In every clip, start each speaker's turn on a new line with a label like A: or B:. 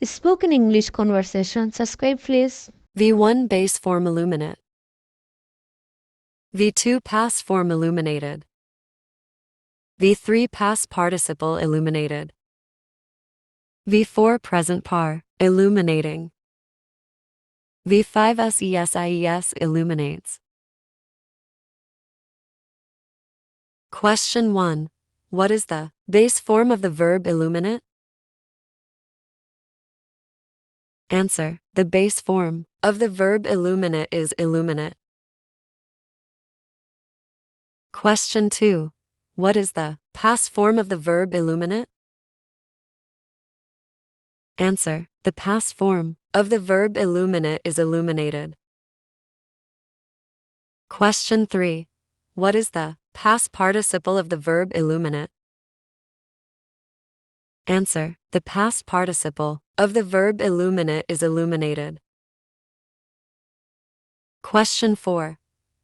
A: Spoken English conversation. Subscribe please.
B: V1 base form illuminate. V2 past form illuminated. V3 past participle illuminated. V4 present par, illuminating. V5 SES illuminates. Question 1. What is the base form of the verb illuminate? Answer. The base form of the verb illuminate is illuminate. Question 2. What is the past form of the verb illuminate? Answer. The past form of the verb illuminate is illuminated. Question 3. What is the past participle of the verb illuminate? Answer. The past participle of the verb illuminate is illuminated. Question 4.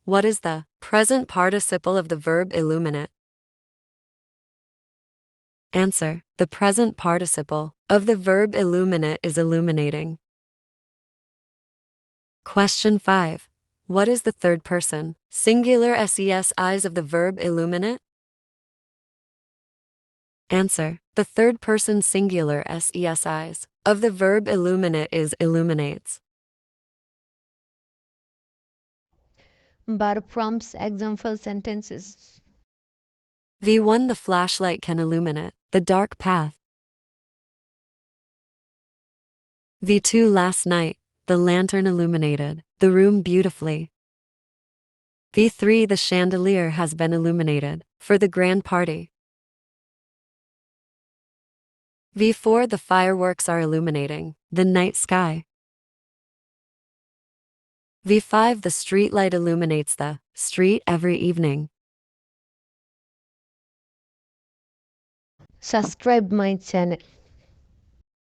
B: What is the present participle of the verb illuminate? Answer. The present participle of the verb illuminate is illuminating. Question 5. What is the third person singular SES eyes of the verb illuminate? Answer. The third person singular SES eyes of the verb illuminate is illuminates.
A: Verb prompts. Example sentences.
B: V1 the flashlight can illuminate the dark path. V2 last night, the lantern illuminated the room beautifully. V3 the chandelier has been illuminated for the grand party. V4 the fireworks are illuminating the night sky. V5 the streetlight illuminates the street every evening.
A: Subscribe my channel.